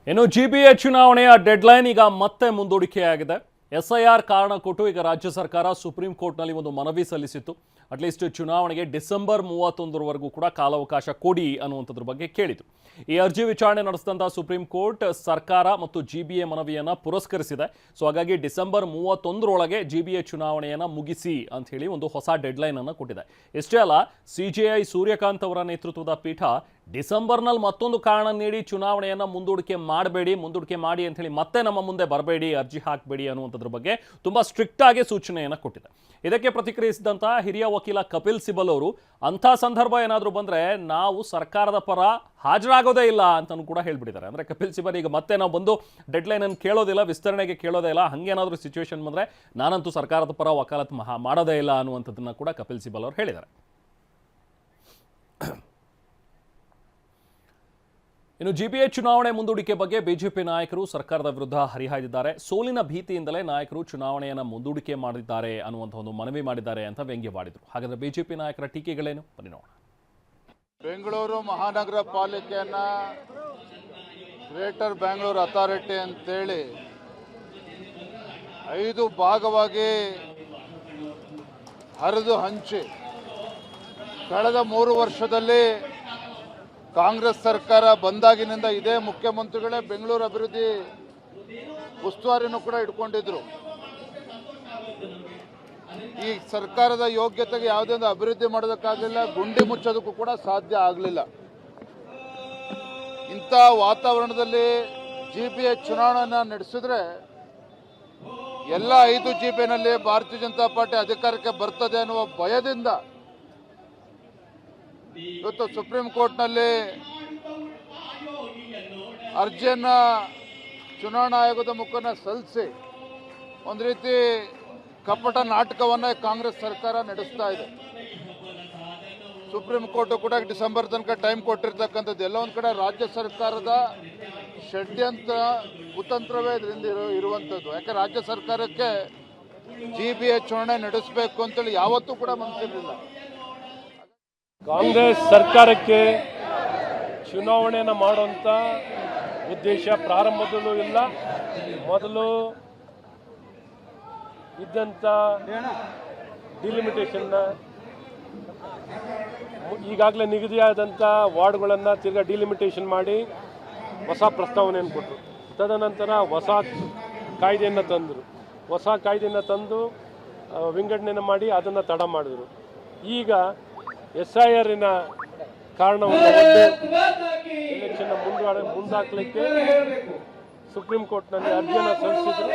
ಇನ್ನು ಜಿಬಿಎ ಚುನಾವಣೆಯ ಡೆಡ್ಲೈನ್ ಈಗ ಮತ್ತೆ ಮುಂದೂಡಿಕೆಯಾಗಿದೆ. ಎಸ್ಐಆರ್ ಕಾರಣ ಕೊಟ್ಟು ಈಗ ರಾಜ್ಯ ಸರ್ಕಾರ ಸುಪ್ರೀಂ ಕೋರ್ಟ್ನಲ್ಲಿ ಒಂದು ಮನವಿ ಸಲ್ಲಿಸಿತ್ತು. ಅಟ್ಲೀಸ್ಟ್ ಚುನಾವಣೆಗೆ ಡಿಸೆಂಬರ್ 31ರವರೆಗೂ ಕೂಡ ಕಾಲಾವಕಾಶ ಕೊಡಿ ಅನ್ನುವಂಥದ್ರ ಬಗ್ಗೆ ಕೇಳಿತು. ಈ ಅರ್ಜಿ ವಿಚಾರಣೆ ನಡೆಸಿದಂಥ ಸುಪ್ರೀಂ ಕೋರ್ಟ್ ಸರ್ಕಾರ ಮತ್ತು ಜಿಬಿಎ ಮನವಿಯನ್ನು ಪುರಸ್ಕರಿಸಿದೆ. ಸೊ ಹಾಗಾಗಿ ಡಿಸೆಂಬರ್ 31ರೊಳಗೆ ಜಿಬಿಎ ಚುನಾವಣೆಯನ್ನು ಮುಗಿಸಿ ಅಂತ ಹೇಳಿ ಒಂದು ಹೊಸ ಡೆಡ್ಲೈನ್ ಅನ್ನು ಕೊಟ್ಟಿದೆ. ಇಷ್ಟೇ ಅಲ್ಲ, ಸಿಜೆಐ ಸೂರ್ಯಕಾಂತ್ ಅವರ ನೇತೃತ್ವದ ಪೀಠ ಡಿಸೆಂಬರ್ನಲ್ಲಿ ಮತ್ತೊಂದು ಕಾರಣ ನೀಡಿ ಚುನಾವಣೆಯನ್ನು ಮುಂದೂಡಿಕೆ ಮಾಡಿ ಅಂತ ಹೇಳಿ ಮತ್ತೆ ನಮ್ಮ ಮುಂದೆ ಬರಬೇಡಿ, ಅರ್ಜಿ ಹಾಕಬೇಡಿ ಅನ್ನುವಂಥದ್ರ ಬಗ್ಗೆ ತುಂಬಾ ಸ್ಟ್ರಿಕ್ಟ್ ಆಗಿ ಸೂಚನೆಯನ್ನು ಕೊಟ್ಟಿದೆ. ಇದಕ್ಕೆ ಪ್ರತಿಕ್ರಿಯಿಸಿದಂಥ ಹಿರಿಯ ವಕೀಲ ಕಪಿಲ್ ಸಿಬಲ್ ಅವರು ಅಂಥ ಸಂದರ್ಭ ಏನಾದರೂ ಬಂದರೆ ನಾವು ಸರ್ಕಾರದ ಪರ ಹಾಜರಾಗೋದೇ ಇಲ್ಲ ಅಂತಲೂ ಕೂಡ ಹೇಳ್ಬಿಟ್ಟಿದ್ದಾರೆ. ಅಂದರೆ ಕಪಿಲ್ ಸಿಬಲ್ ಈಗ ಮತ್ತೆ ನಾವು ಬಂದು ಡೆಡ್ಲೈನನ್ನು ಕೇಳೋದಿಲ್ಲ, ವಿಸ್ತರಣೆಗೆ ಕೇಳೋದೇ ಇಲ್ಲ, ಹಾಗೇನಾದರೂ ಸಿಚುವೇಶನ್ ಬಂದರೆ ನಾನಂತೂ ಸರ್ಕಾರದ ಪರ ವಕಾಲತ್ ಮಾಡೋದೇ ಇಲ್ಲ ಅನ್ನುವಂಥದ್ದನ್ನು ಕೂಡ ಕಪಿಲ್ ಸಿಬಲ್ ಅವರು ಹೇಳಿದ್ದಾರೆ. ಇನ್ನು ಜಿಬಿಎ ಚುನಾವಣೆ ಮುಂದೂಡಿಕೆ ಬಗ್ಗೆ ಬಿಜೆಪಿ ನಾಯಕರು ಸರ್ಕಾರದ ವಿರುದ್ಧ ಹರಿಹಾಯ್ದಿದ್ದಾರೆ. ಸೋಲಿನ ಭೀತಿಯಿಂದಲೇ ನಾಯಕರು ಚುನಾವಣೆಯನ್ನು ಮುಂದೂಡಿಕೆ ಮಾಡಿದ್ದಾರೆ ಅನ್ನುವಂಥ ಒಂದು ಮನವಿ ಮಾಡಿದ್ದಾರೆ ಅಂತ ವ್ಯಂಗ್ಯವಾಡಿದರು. ಹಾಗಾದ್ರೆ ಬಿಜೆಪಿ ನಾಯಕರ ಟೀಕೆಗಳೇನು ಬನ್ನಿ ನೋಡೋಣ. ಬೆಂಗಳೂರು ಮಹಾನಗರ ಪಾಲಿಕೆಯನ್ನ ಗ್ರೇಟರ್ ಬ್ಯಾಂಗ್ಳೂರ್ ಅಥಾರಿಟಿ ಅಂತೇಳಿ 5 ಭಾಗವಾಗಿ ಹರಿದು ಹಂಚಿ ಕಳೆದ 3 ವರ್ಷದಲ್ಲಿ ಕಾಂಗ್ರೆಸ್ ಸರ್ಕಾರ ಬಂದಾಗಿನಿಂದ ಇದೇ ಮುಖ್ಯಮಂತ್ರಿಗಳೇ ಬೆಂಗಳೂರು ಅಭಿವೃದ್ಧಿ ಉಸ್ತುವಾರಿನೂ ಕೂಡ ಇಟ್ಕೊಂಡಿದ್ರು. ಈ ಸರ್ಕಾರದ ಯೋಗ್ಯತೆಗೆ ಯಾವುದೇ ಒಂದು ಅಭಿವೃದ್ಧಿ ಮಾಡೋದಕ್ಕಾಗಲಿಲ್ಲ, ಗುಂಡಿ ಮುಚ್ಚೋದಕ್ಕೂ ಕೂಡ ಸಾಧ್ಯ ಆಗಲಿಲ್ಲ. ಇಂಥ ವಾತಾವರಣದಲ್ಲಿ ಜಿಬಿಎ ಚುನಾವಣೆಯನ್ನು ನಡೆಸಿದ್ರೆ ಎಲ್ಲ 5 ಜಿಬಿನಲ್ಲಿ ಭಾರತೀಯ ಜನತಾ ಪಾರ್ಟಿ ಅಧಿಕಾರಕ್ಕೆ ಬರ್ತದೆ ಅನ್ನುವ ಭಯದಿಂದ ಇವತ್ತು ಸುಪ್ರೀಂ ಕೋರ್ಟ್ನಲ್ಲಿ ಅರ್ಜಿಯನ್ನ ಚುನಾವಣಾ ಆಯೋಗದ ಮುಖೇನ ಸಲ್ಲಿಸಿ ಒಂದು ರೀತಿ ಕಪಟ ನಾಟಕವನ್ನ ಕಾಂಗ್ರೆಸ್ ಸರ್ಕಾರ ನಡೆಸ್ತಾ ಇದೆ. ಸುಪ್ರೀಂ ಕೋರ್ಟ್ ಕೂಡ ಡಿಸೆಂಬರ್ ತನಕ ಟೈಮ್ ಕೊಟ್ಟಿರ್ತಕ್ಕಂಥದ್ದು ಎಲ್ಲ ಒಂದು ಕಡೆ ರಾಜ್ಯ ಸರ್ಕಾರದ ಷಡ್ಯಂತ್ರ ಕುತಂತ್ರವೇ ಇದರಿಂದ ಇರುವಂಥದ್ದು. ಯಾಕೆ ರಾಜ್ಯ ಸರ್ಕಾರಕ್ಕೆ ಜಿಬಿಎ ಚುನಾವಣೆ ನಡೆಸಬೇಕು ಅಂತೇಳಿ ಯಾವತ್ತೂ ಕೂಡ ಮನಸ್ಸಿರಲಿಲ್ಲ. ಕಾಂಗ್ರೆಸ್ ಸರ್ಕಾರಕ್ಕೆ ಚುನಾವಣೆಯನ್ನು ಮಾಡುವಂಥ ಉದ್ದೇಶ ಪ್ರಾರಂಭದಲ್ಲೂ ಇಲ್ಲ. ಮೊದಲು ಇದ್ದಂಥ ಡಿಲಿಮಿಟೇಷನ್ನ ಈಗಾಗಲೇ ನಿಗದಿಯಾದಂಥ ವಾರ್ಡ್ಗಳನ್ನು ತಿರ್ಗಾ ಡಿಲಿಮಿಟೇಷನ್ ಮಾಡಿ ಹೊಸ ಪ್ರಸ್ತಾವನೆಯನ್ನು ಕೊಟ್ಟರು. ತದನಂತರ ಹೊಸ ಕಾಯ್ದೆಯನ್ನು ತಂದು ವಿಂಗಡಣೆಯನ್ನು ಮಾಡಿ ಅದನ್ನು ತಡ ಮಾಡಿದರು. ಈಗ ಎಸ್ಐಆರ್ನ ಕಾರಣವನ್ನು ಎಲೆಕ್ಷನ್ ಮುಂದಾಕಲಿಕ್ಕೆ ಸುಪ್ರೀಂ ಕೋರ್ಟ್ನಲ್ಲಿ ಅರ್ಜಿಯನ್ನು ಸಲ್ಲಿಸಿದ್ರು.